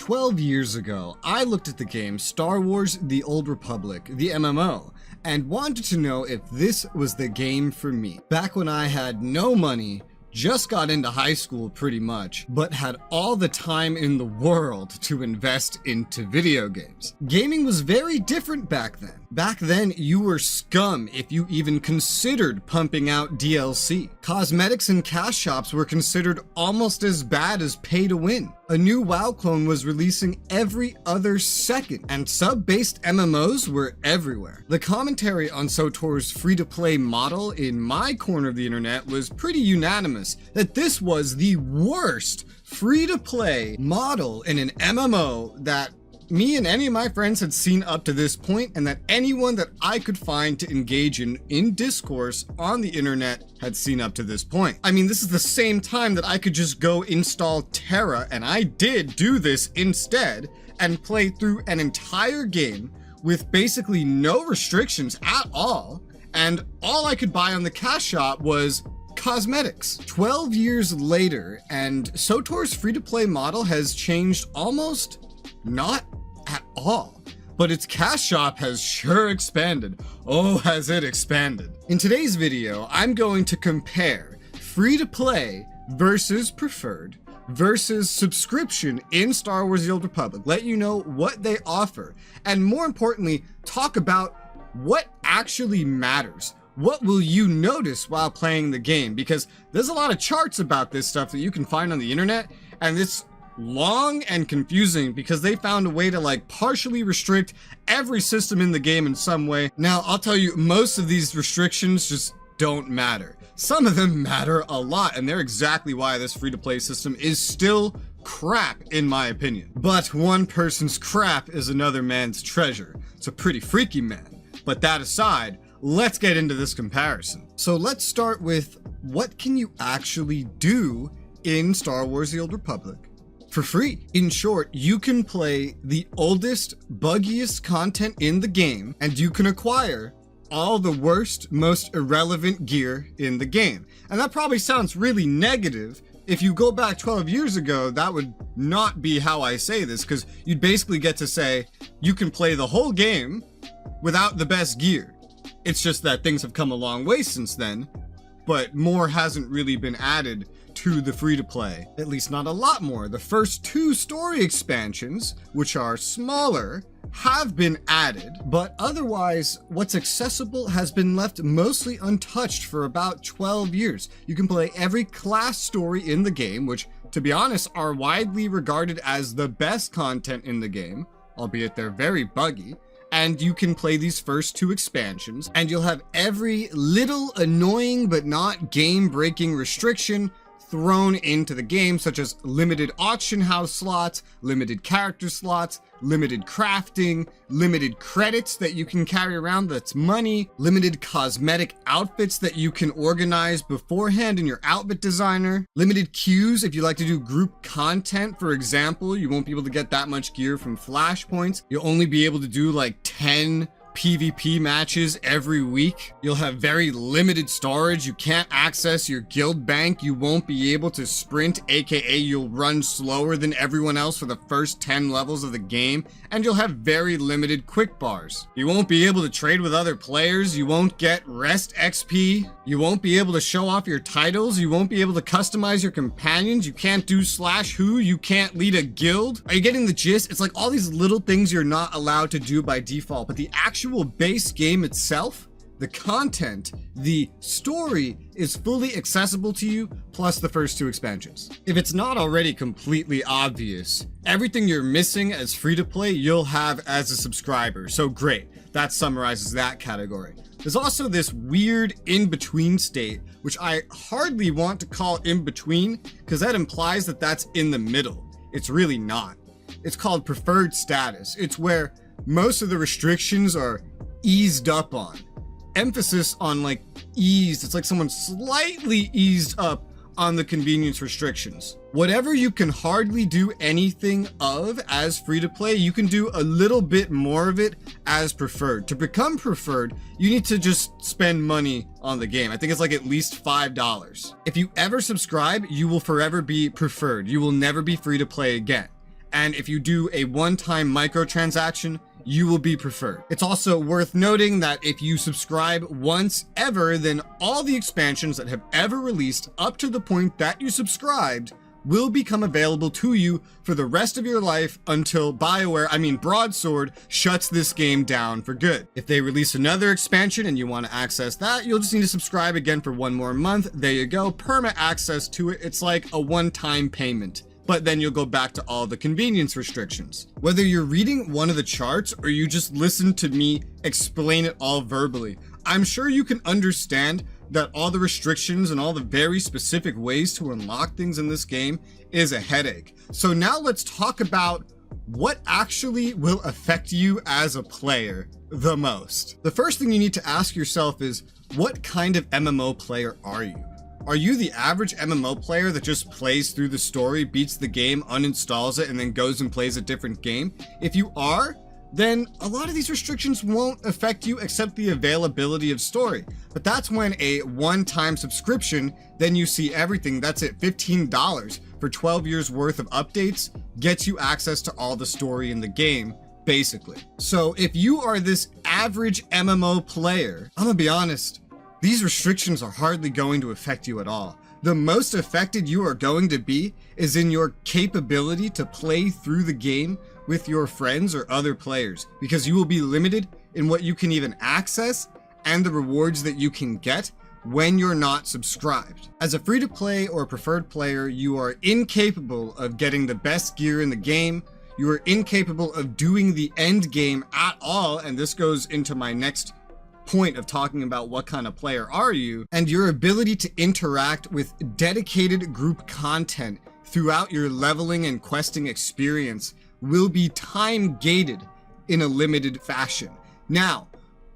12 years ago, I looked at the game Star Wars: The Old Republic, the MMO, and wanted to know if this was the game for me. Back when I had no money, just got into high school pretty much, but had all the time in the world to invest into video games. Gaming was very different back then. Back then, you were scum if you even considered pumping out DLC. Cosmetics and cash shops were considered almost as bad as pay to win. A new WoW clone was releasing every other second, and sub-based MMOs were everywhere. The commentary on SWTOR's free-to-play model in my corner of the internet was pretty unanimous that this was the worst free-to-play model in an MMO that me and any of my friends had seen up to this point, and that anyone that I could find to engage in discourse on the internet had seen up to this point. I mean, this is the same time that I could just go install Terra, and I did do this instead, and play through an entire game with basically no restrictions at all, and all I could buy on the cash shop was cosmetics. 12 years later, and SWTOR's free-to-play model has changed almost not at all, but its cash shop has sure expanded. Oh, has it expanded. In today's video, I'm going to compare free-to-play versus preferred versus subscription in Star Wars: The Old Republic, let you know what they offer, and more importantly, talk about what actually matters. What will you notice while playing the game? Because there's a lot of charts about this stuff that you can find on the internet, and it's long and confusing because they found a way to like partially restrict every system in the game in some way. Now, I'll tell you, most of these restrictions just don't matter. Some of them matter a lot, and they're exactly why this free-to-play system is still crap, in my opinion. But one person's crap is another man's treasure. It's a pretty freaky man. But that aside, let's get into this comparison. So let's start with, what can you actually do in Star Wars: The Old Republic for free? In short, you can play the oldest, buggiest content in the game, and you can acquire all the worst, most irrelevant gear in the game. And that probably sounds really negative. If you go back 12 years ago, that would not be how I say this, because you'd basically get to say you can play the whole game without the best gear. It's just that things have come a long way since then, but more hasn't really been added to the free-to-play. At least not a lot more. The first two story expansions, which are smaller, have been added, but otherwise, what's accessible has been left mostly untouched for about 12 years. You can play every class story in the game, which, to be honest, are widely regarded as the best content in the game, albeit they're very buggy. And you can play these first two expansions, and you'll have every little annoying but not game-breaking restriction thrown into the game, such as limited auction house slots, limited character slots, limited crafting, limited credits that you can carry around that's money, limited cosmetic outfits that you can organize beforehand in your outfit designer, limited queues if you like to do group content. For example, you won't be able to get that much gear from flashpoints. You'll only be able to do like 10 PvP matches every week. You'll have very limited storage. You can't access your guild bank. You won't be able to sprint, aka you'll run slower than everyone else for the first 10 levels of the game, and you'll have very limited quick bars. You won't be able to trade with other players. You won't get rest XP. You won't be able to show off your titles. You won't be able to customize your companions. You can't do /who. You can't lead a guild. Are you getting the gist? It's like all these little things you're not allowed to do by default, but the actual base game itself, the content, the story is fully accessible to you, plus the first two expansions. If it's not already completely obvious, everything you're missing as free-to-play, you'll have as a subscriber. So great, that summarizes that category. There's also this weird in-between state, which I hardly want to call in-between, because that implies that that's in the middle. It's really not. It's called preferred status. It's where most of the restrictions are eased up on. Emphasis on like eased. It's like someone slightly eased up on the convenience restrictions. Whatever you can hardly do anything of as free to play, you can do a little bit more of it as preferred. To become preferred, you need to just spend money on the game. I think it's like at least $5. If you ever subscribe, you will forever be preferred. You will never be free to play again. And if you do a one-time microtransaction, you will be preferred. It's also worth noting that if you subscribe once ever, then all the expansions that have ever released up to the point that you subscribed will become available to you for the rest of your life until Broadsword shuts this game down for good. If they release another expansion and you want to access that, you'll just need to subscribe again for 1 more month. There you go, perma access to it. It's like a one-time payment, but then you'll go back to all the convenience restrictions. Whether you're reading one of the charts or you just listen to me explain it all verbally, I'm sure you can understand that all the restrictions and all the very specific ways to unlock things in this game is a headache. So now let's talk about what actually will affect you as a player the most. The first thing you need to ask yourself is, what kind of MMO player are you? Are you the average MMO player that just plays through the story, beats the game, uninstalls it, and then goes and plays a different game? If you are, then a lot of these restrictions won't affect you except the availability of story. But that's when a one-time subscription, then you see everything. That's it, $15 for 12 years worth of updates gets you access to all the story in the game, basically. So if you are this average MMO player, I'm gonna be honest, these restrictions are hardly going to affect you at all. The most affected you are going to be is in your capability to play through the game with your friends or other players, because you will be limited in what you can even access and the rewards that you can get when you're not subscribed. As a free-to-play or preferred player, you are incapable of getting the best gear in the game. You are incapable of doing the end game at all, and this goes into my next point of talking about what kind of player are you, and your ability to interact with dedicated group content throughout your leveling and questing experience will be time gated in a limited fashion. Now,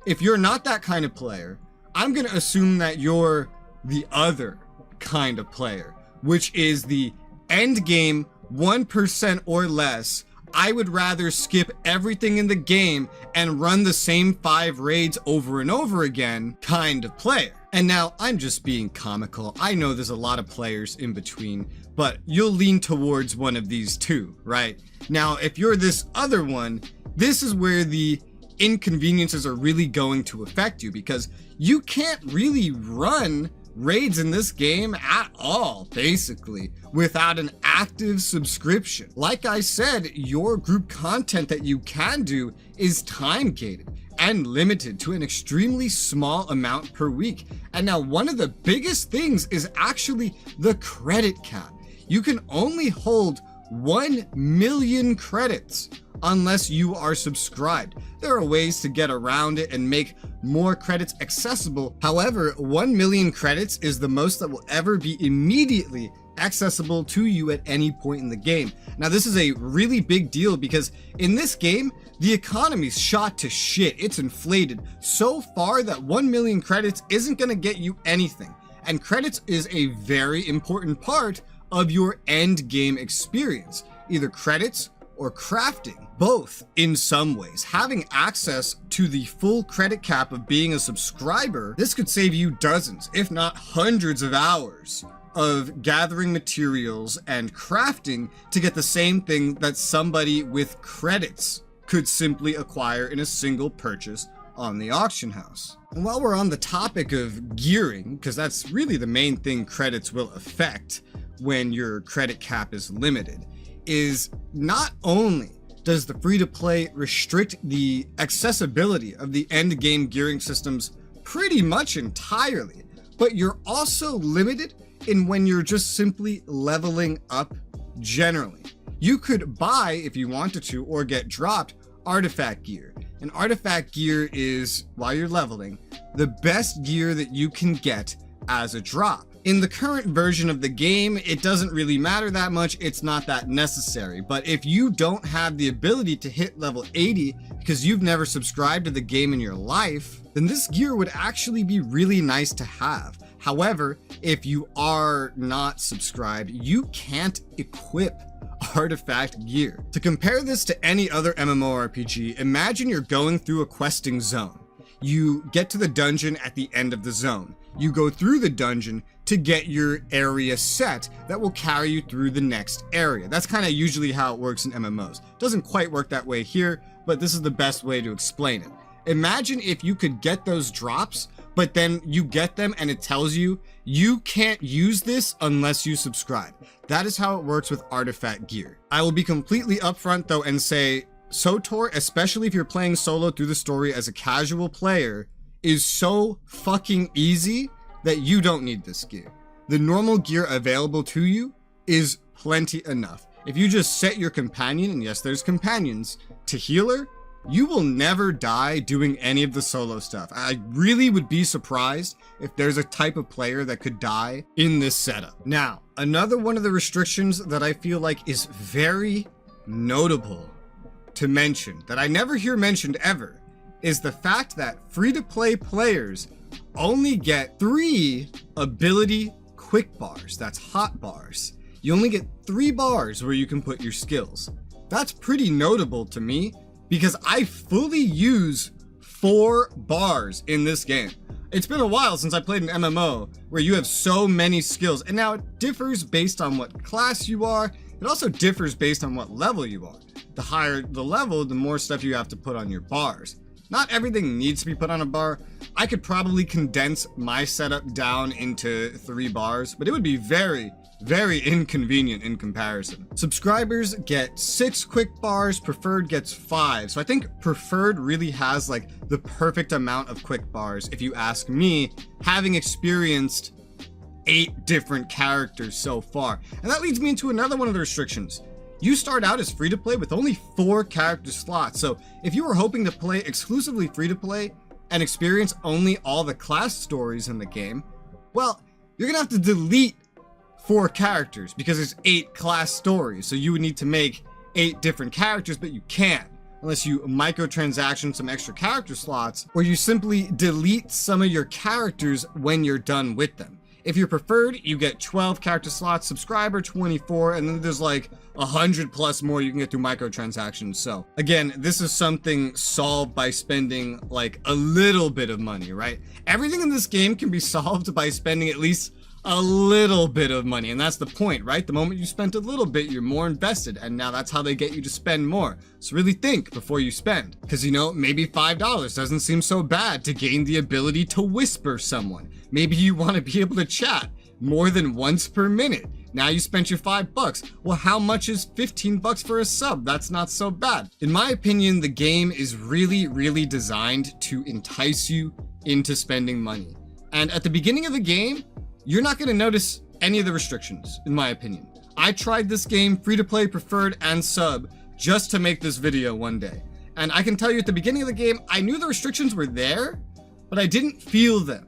if you're not that kind of player, I'm going to assume that you're the other kind of player, which is the end game 1% or less. I would rather skip everything in the game and run the same 5 raids over and over again kind of player. And now I'm just being comical. I know there's a lot of players in between, but you'll lean towards one of these two, right? Now, if you're this other one, this is where the inconveniences are really going to affect you, because you can't really run raids in this game at all, basically, without an active subscription. Like I said, your group content that you can do is time gated and limited to an extremely small amount per week. And now one of the biggest things is actually the credit cap. You can only hold 1 million credits unless you are subscribed. There are ways to get around it and make more credits accessible. However, 1 million credits is the most that will ever be immediately accessible to you at any point in the game. Now, this is a really big deal because in this game, the economy's shot to shit. It's inflated so far that 1 million credits isn't gonna get you anything. And credits is a very important part of your end game experience. Either credits or crafting, both in some ways. Having access to the full credit cap of being a subscriber, this could save you dozens, if not hundreds of hours of gathering materials and crafting to get the same thing that somebody with credits could simply acquire in a single purchase on the auction house. And while we're on the topic of gearing, because that's really the main thing credits will affect when your credit cap is limited, is not only does the free-to-play restrict the accessibility of the end game gearing systems pretty much entirely, but you're also limited in when you're just simply leveling up generally. You could buy, if you wanted to, or get dropped artifact gear. And artifact gear is, while you're leveling, the best gear that you can get as a drop. In the current version of the game, it doesn't really matter that much, it's not that necessary. But if you don't have the ability to hit level 80 because you've never subscribed to the game in your life, then this gear would actually be really nice to have. However, if you are not subscribed, you can't equip artifact gear. To compare this to any other MMORPG, imagine you're going through a questing zone. You get to the dungeon at the end of the zone. You go through the dungeon to get your area set that will carry you through the next area. That's kind of usually how it works in MMOs. Doesn't quite work that way here, but this is the best way to explain it. Imagine if you could get those drops, but then you get them and it tells you, you can't use this unless you subscribe. That is how it works with artifact gear. I will be completely upfront though and say, SWTOR, especially if you're playing solo through the story as a casual player, is so fucking easy that you don't need this gear. The normal gear available to you is plenty enough. If you just set your companion, and yes, there's companions, to healer, you will never die doing any of the solo stuff. I really would be surprised if there's a type of player that could die in this setup. Now, another one of the restrictions that I feel like is very notable to mention, that I never hear mentioned ever, is the fact that free-to-play players only get 3 ability quick bars. That's hot bars. You only get 3 bars where you can put your skills. That's pretty notable to me because I fully use 4 bars in this game. It's been a while since I played an MMO where you have so many skills, and now it differs based on what class you are. It also differs based on what level you are. The higher the level, the more stuff you have to put on your bars. Not everything needs to be put on a bar. I could probably condense my setup down into 3 bars, but it would be very, very inconvenient in comparison. Subscribers get 6 quick bars, preferred gets 5. So I think preferred really has like the perfect amount of quick bars if you ask me, having experienced 8 different characters so far. And that leads me into another one of the restrictions. You start out as free-to-play with only 4 character slots, so if you were hoping to play exclusively free-to-play and experience only all the class stories in the game, well, you're gonna have to delete 4 characters because there's 8 class stories, so you would need to make 8 different characters, but you can't unless you microtransaction some extra character slots, or you simply delete some of your characters when you're done with them. If you're preferred, you get 12 character slots, subscriber 24, and then there's like 100 plus more you can get through microtransactions. So again, this is something solved by spending like a little bit of money, right? Everything in this game can be solved by spending at least a little bit of money, and that's the point, right? The moment you spent a little bit, you're more invested, and now that's how they get you to spend more. So really think before you spend, because you know, maybe $5 doesn't seem so bad to gain the ability to whisper someone. Maybe you want to be able to chat more than once per minute. Now you spent your $5. Well, how much is $15 for a sub? That's not so bad. In my opinion, the game is really designed to entice you into spending money. And at the beginning of the game, you're not going to notice any of the restrictions, in my opinion. I tried this game free-to-play, preferred, and sub just to make this video one day. And I can tell you at the beginning of the game, I knew the restrictions were there, but I didn't feel them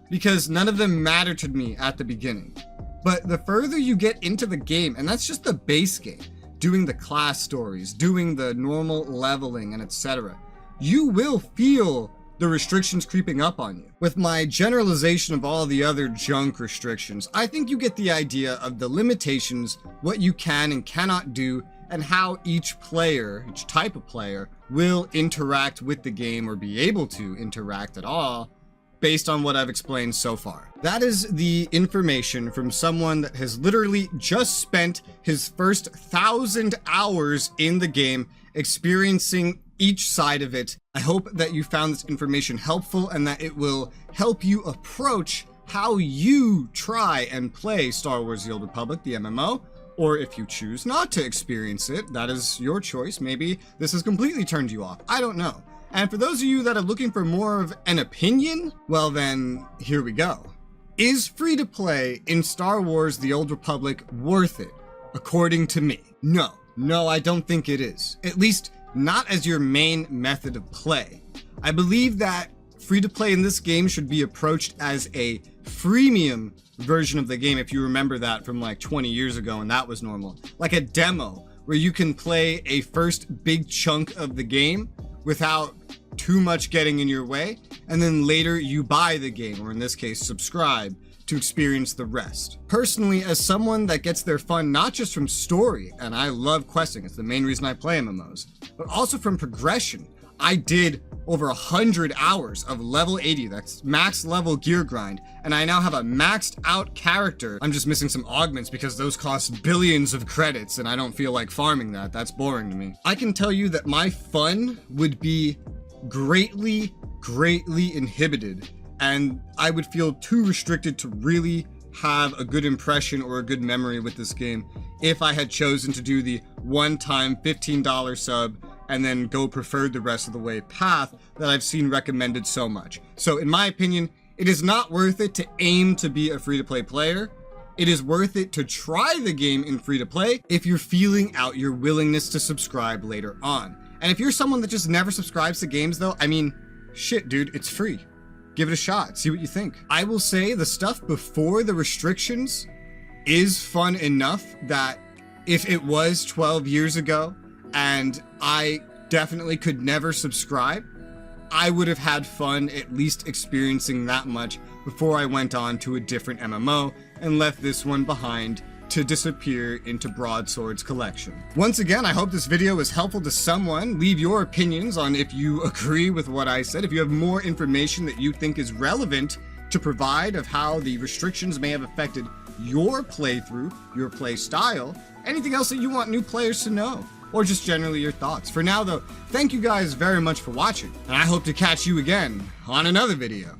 because none of them mattered to me at the beginning. But the further you get into the game, and that's just the base game, doing the class stories, doing the normal leveling, and etc., you will feel the restrictions creeping up on you. With my generalization of all the other junk restrictions, I think you get the idea of the limitations, what you can and cannot do, and how each player, each type of player, will interact with the game or be able to interact at all based on what I've explained so far. That is the information from someone that has literally just spent his first 1,000 hours in the game experiencing each side of it. I hope that you found this information helpful and that it will help you approach how you try and play Star Wars The Old Republic, the MMO, or if you choose not to experience it, that is your choice. Maybe this has completely turned you off. I don't know. And for those of you that are looking for more of an opinion, well then, here we go. Is free-to-play in Star Wars The Old Republic worth it? According to me, no. No, I don't think it is. At least not as your main method of play. I believe that free-to-play in this game should be approached as a freemium version of the game, if you remember that from like 20 years ago and that was normal. Like a demo where you can play a first big chunk of the game without too much getting in your way, and then later you buy the game, or in this case subscribe, to experience the rest. Personally, as someone that gets their fun not just from story, and I love questing, it's the main reason I play MMOs, but also from progression. I did over 100 hours of level 80, that's max level gear grind, and I now have a maxed out character. I'm just missing some augments because those cost billions of credits and I don't feel like farming that. That's boring to me. I can tell you that my fun would be greatly inhibited, and I would feel too restricted to really have a good impression or a good memory with this game if I had chosen to do the one-time $15 sub and then go preferred the rest of the way path that I've seen recommended so much. So in my opinion, it is not worth it to aim to be a free-to-play player. It is worth it to try the game in free-to-play if you're feeling out your willingness to subscribe later on. And if you're someone that just never subscribes to games though, I mean, shit dude, it's free. Give it a shot, see what you think. I will say the stuff before the restrictions is fun enough that if it was 12 years ago and I definitely could never subscribe, I would have had fun at least experiencing that much before I went on to a different MMO and left this one behind to disappear into Broadsword's collection. Once again, I hope this video was helpful to someone. Leave your opinions on if you agree with what I said. If you have more information that you think is relevant to provide of how the restrictions may have affected your playthrough, your play style, anything else that you want new players to know, or just generally your thoughts. For now though, thank you guys very much for watching, and I hope to catch you again on another video.